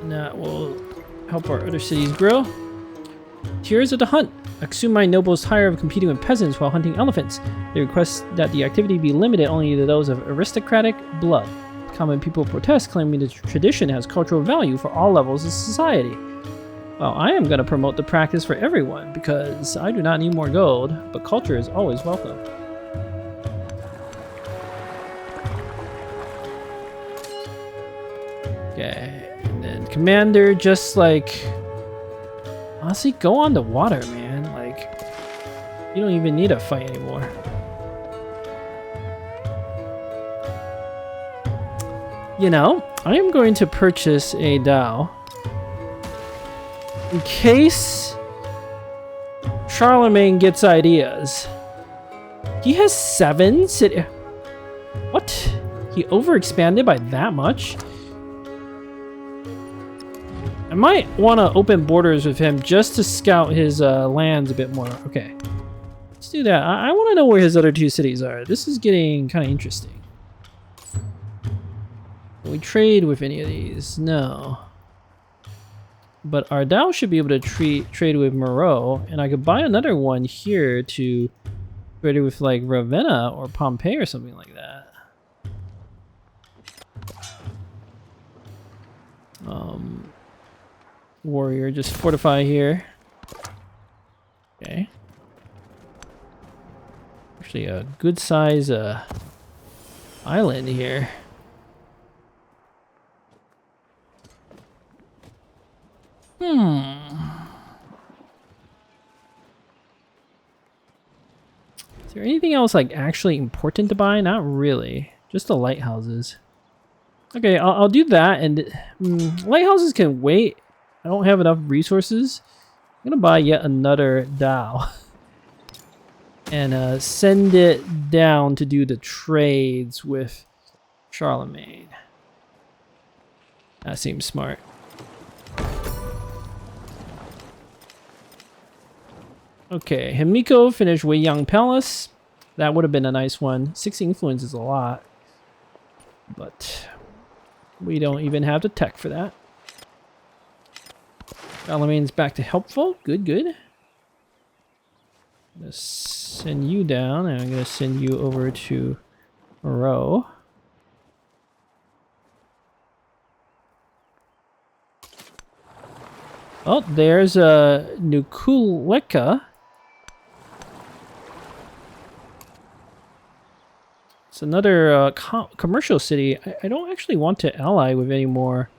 And that will help our other cities grow. Tears of the Hunt. Aksum nobles tire of competing with peasants while hunting elephants. They request that the activity be limited only to those of aristocratic blood. Common people protest, claiming the tradition has cultural value for all levels of society. Well, I am going to promote the practice for everyone because I do not need more gold, but culture is always welcome. Okay, and then commander, just like... Honestly, go on the water, man. Like, you don't even need to fight anymore. You know, I am going to purchase a Dao in case Charlemagne gets ideas. He has 7 city. What? He overexpanded by that much? I might want to open borders with him just to scout his lands a bit more. Okay, let's do that. I want to know where his other 2 cities are. This is getting kind of interesting. Can we trade with any of these? No. But our Dao should be able to trade with Moreau, and I could buy another one here to trade with like Ravenna or Pompeii or something like that. warrior just fortify here. Okay. Actually, a good size island here. Is there anything else like actually important to buy? Not really. Just the lighthouses. Okay, I'll do that. And lighthouses can wait. I don't have enough resources. I'm gonna buy yet another Dao. And send it down to do the trades with Charlemagne. That seems smart. Okay, Himiko finished Weiyang Palace. That would have been a nice one. 6 influence is a lot. But we don't even have the tech for that. Charlemagne's back to helpful. Good, good. I'm gonna send you down, and I'm gonna send you over to Moreau. Oh, there's Nukuleka. It's another commercial city. I don't actually want to ally with any more.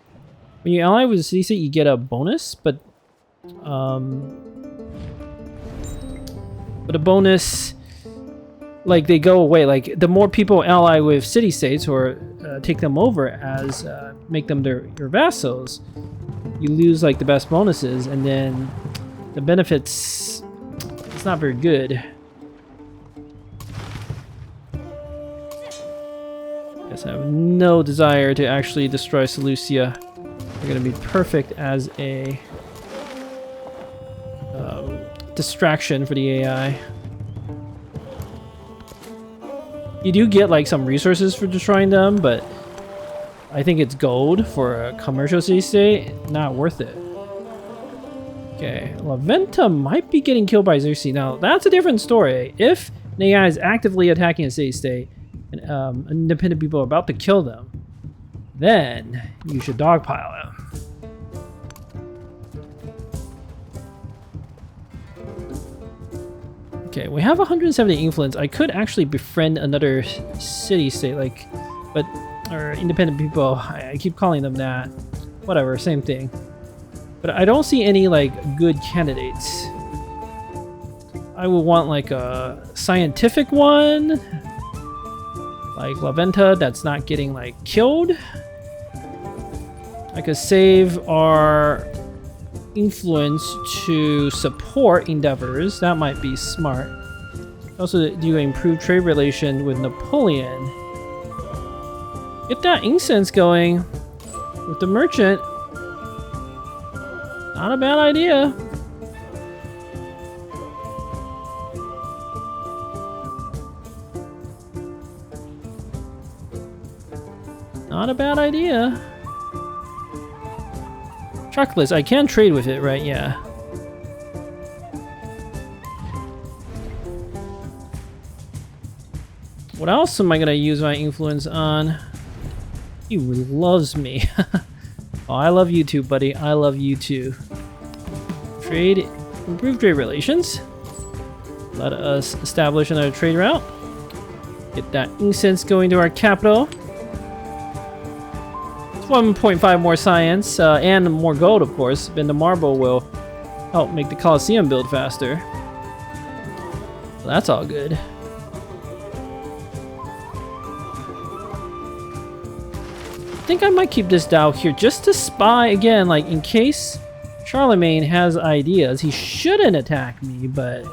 When you ally with a city state, you get a bonus, but a bonus, like, they go away. Like, the more people ally with city states or take them over as make them your vassals, you lose like the best bonuses, and then the benefits, it's not very good. Guess I have no desire to actually destroy Seleucia. They're gonna be perfect as a distraction for the AI. You do get like some resources for destroying them, but I think it's gold for a commercial city state. Not worth it. Okay, La Venta might be getting killed by Xerxes. Now that's a different story. If an AI is actively attacking a city state and independent people are about to kill them, then you should dogpile them. Okay, we have 170 influence. I could actually befriend another city state, like, or independent people. I keep calling them that. Whatever, same thing. But I don't see any like good candidates. I would want like a scientific one, like La Venta, that's not getting like killed. I could save our influence to support endeavors. That might be smart. Also do improve trade relation with Napoleon. Get that incense going with the merchant. Not a bad idea. Not a bad idea. Chocolates, I can trade with it, right? Yeah. What else am I gonna use my influence on? He loves me. Oh, I love you too, buddy. I love you too. Trade, improve trade relations. Let us establish another trade route. Get that incense going to our capital. 1.5 more science and more gold, of course. And the marble will help make the Colosseum build faster. So that's all good. I think I might keep this Dao here just to spy again, like in case Charlemagne has ideas. He shouldn't attack me, but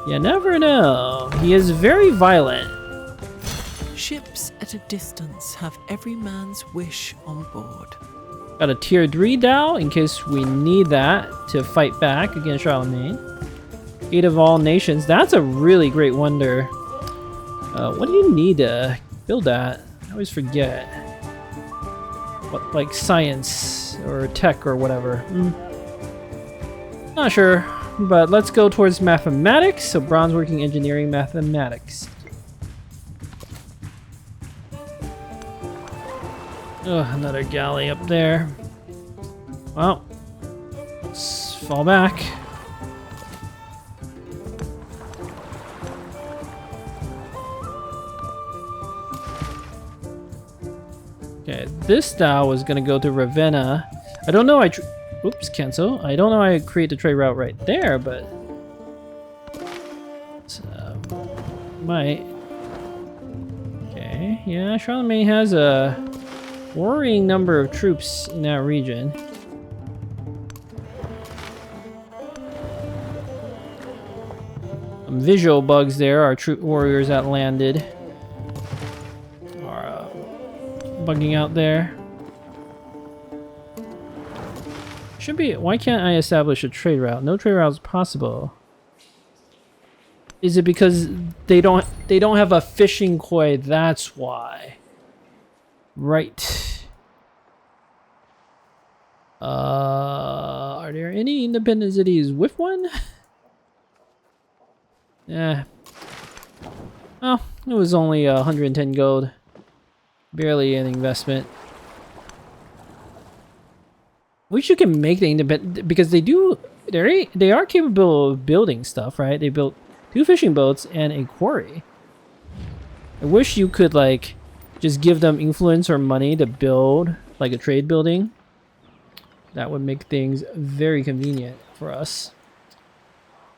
you never know. He is very violent. Ships at a distance have every man's wish on board. Got a tier 3 Dao in case we need that to fight back against Charlemagne. Gate of all nations. That's a really great wonder. What do you need to build that? I always forget. What, like science or tech or whatever? Not sure, but let's go towards mathematics. So bronze working engineering mathematics. Oh, another galley up there. Well, fall back. Okay, this style was gonna go to Ravenna. I don't know. Oops, cancel. I don't know. I create the trade route right there, but might. Okay, yeah. Charlemagne has a worrying number of troops in that region. Some visual bugs there. Our troop warriors that landed are bugging out there. Should be. Why can't I establish a trade route? No trade route is possible. Is it because they don't have a fishing quay? That's why. Right. Are there any independent cities with one? Yeah. Oh, it was only 110 gold. Barely an investment. Wish you can make the independent, because they are capable of building stuff, right? They built 2 fishing boats and a quarry. I wish you could like just give them influence or money to build like a trade building. That would make things very convenient for us.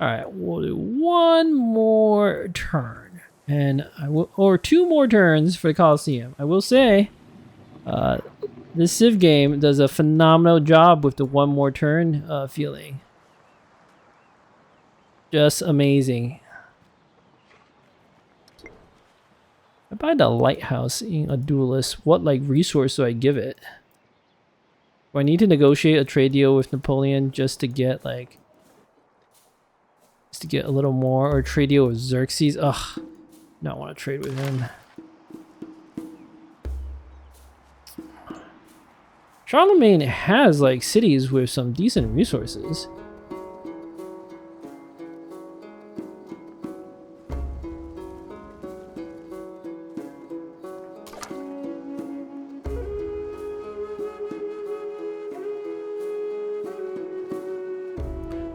Alright, we'll do one more turn. And or 2 more turns for the Colosseum. I will say, this Civ game does a phenomenal job with the one more turn feeling. Just amazing. I buy the lighthouse in a duelist. What like resource do I give it? Do I need to negotiate a trade deal with Napoleon just to get like a little more, or trade deal with Xerxes? Ugh, not want to trade with him. Charlemagne has like cities with some decent resources.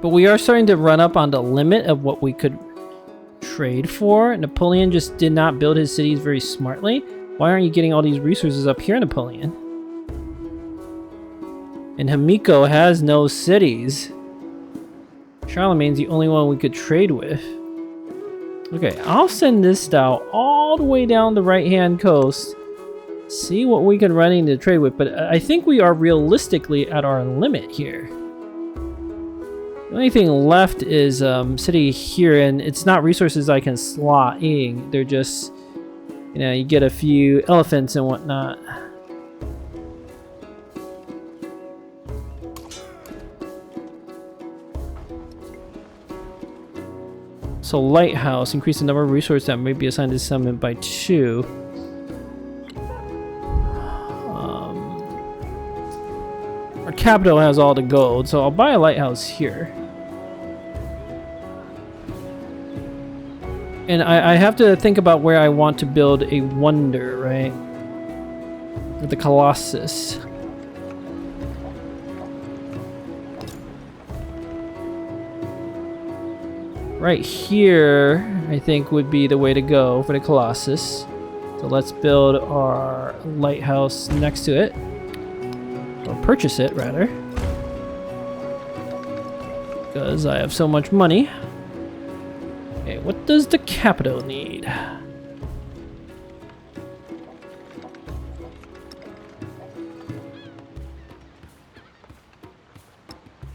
But we are starting to run up on the limit of what we could trade for. Napoleon just did not build his cities very smartly. Why aren't you getting all these resources up here, Napoleon? And Himiko has no cities. Charlemagne's the only one we could trade with. Okay, I'll send this style all the way down the right-hand coast. See what we can run into trade with, but I think we are realistically at our limit here. The only thing left is city here, and it's not resources I can slot in. They're just, you know, you get a few elephants and whatnot. So lighthouse, increase the number of resources that may be assigned to settlement by 2. Our capital has all the gold, so I'll buy a lighthouse here. And I have to think about where I want to build a wonder, right? With the Colossus. Right here, I think, would be the way to go for the Colossus. So let's build our lighthouse next to it. Or purchase it, rather. Because I have so much money. Okay, what does the capital need?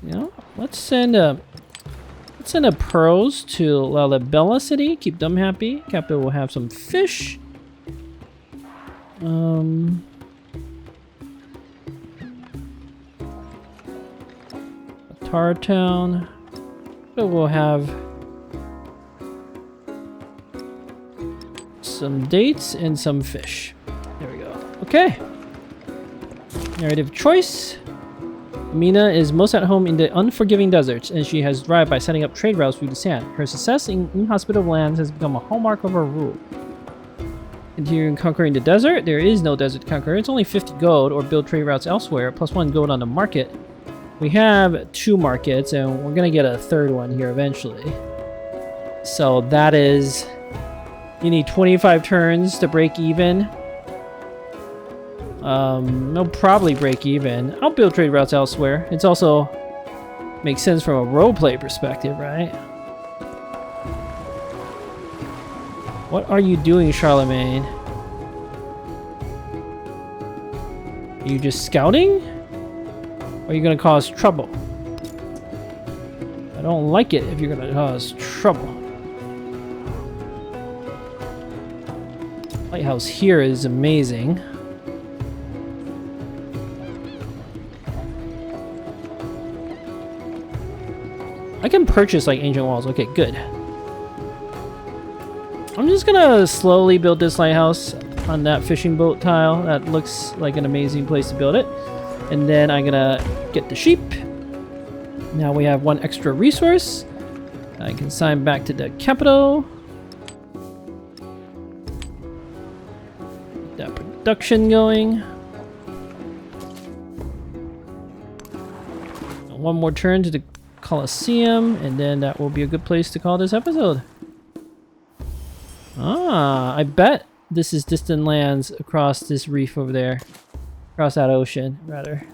You know, let's send a pearls to Lalibela City. Keep them happy. Capital will have some fish. Tar Town. We'll have some dates and some fish. There we go. Okay. Narrative choice. Amina is most at home in the unforgiving deserts, and she has thrived by setting up trade routes through the sand. Her success in inhospitable lands has become a hallmark of her rule. Continuing conquering the desert? There is no desert to conquer. It's only 50 gold, or build trade routes elsewhere, plus 1 gold on the market. We have 2 markets, and we're gonna get a 3rd one here eventually. So that is, you need 25 turns to break even. They'll probably break even. I'll build trade routes elsewhere. It's also makes sense from a roleplay perspective, right? What are you doing, Charlemagne? Are you just scouting? Or are you gonna cause trouble? I don't like it if you're gonna cause trouble. Lighthouse here is amazing. I can purchase like ancient walls. Okay, good. I'm just gonna slowly build this lighthouse on that fishing boat tile. That looks like an amazing place to build it. And then I'm gonna get the sheep. Now we have 1 extra resource. I can sign back to the capital. Get that production going. 1 more turn to the Colosseum, and then that will be a good place to call this episode. Ah, I bet this is distant lands across this reef over there. Across that ocean, rather.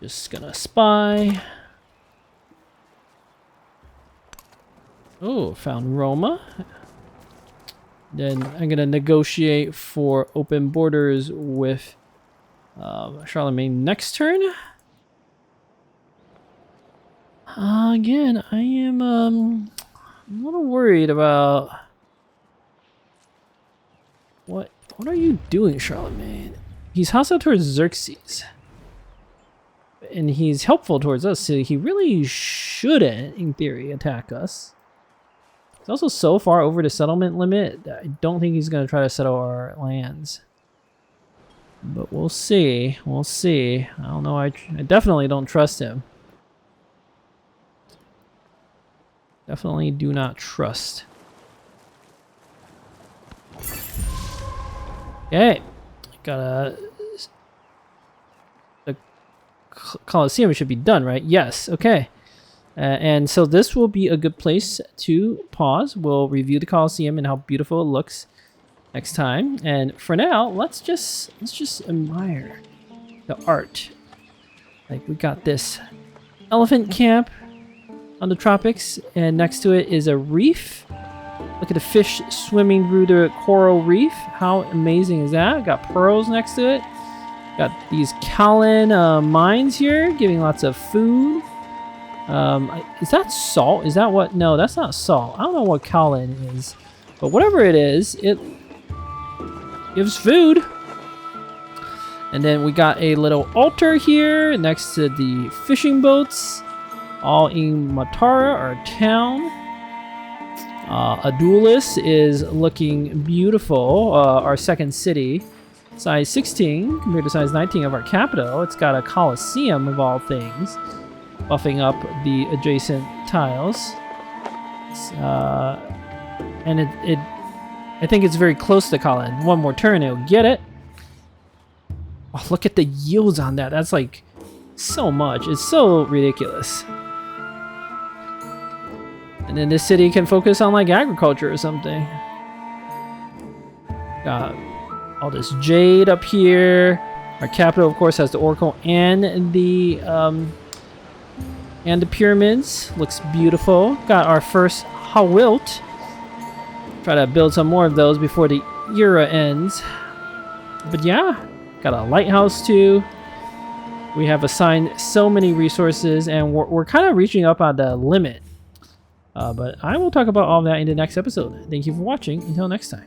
Just gonna spy. Oh, found Roma. Then I'm gonna negotiate for open borders with Charlemagne next turn. Again, I am a little worried about what are you doing, Charlemagne? He's hostile towards Xerxes, and he's helpful towards us, so he really shouldn't, in theory, attack us. He's also so far over the settlement limit that I don't think he's going to try to settle our lands. But we'll see. We'll see. I don't know. I definitely don't trust him. Definitely do not trust. Okay. The Colosseum should be done, right? Yes. Okay. And so this will be a good place to pause. We'll review the Colosseum and how beautiful it looks next time. And for now, let's just admire the art. Like, we got this elephant camp on the tropics, and next to it is a reef. Look at the fish swimming through the coral reef. How amazing is that? Got pearls next to it. Got these Kalin mines here, giving lots of food. Is that salt? Is that what? No, that's not salt. I don't know what Kalin is. But whatever it is, it gives food. And then we got a little altar here next to the fishing boats. All in Matara, our town. Adulis is looking beautiful. Our second city. Size 16 compared to size 19 of our capital. It's got a Colosseum of all things, buffing up the adjacent tiles. And I think it's very close to Colin. 1 more turn, it'll get it. Oh, look at the yields on that. That's like so much. It's so ridiculous. And then this city can focus on like agriculture or something. Got all this jade up here. Our capital, of course, has the oracle and the pyramids. Looks beautiful. Got our first Hawilt. Try to build some more of those before the era ends. But yeah, got a lighthouse too. We have assigned so many resources, and we're kind of reaching up on the limit. But I will talk about all that in the next episode. Thank you for watching. Until next time.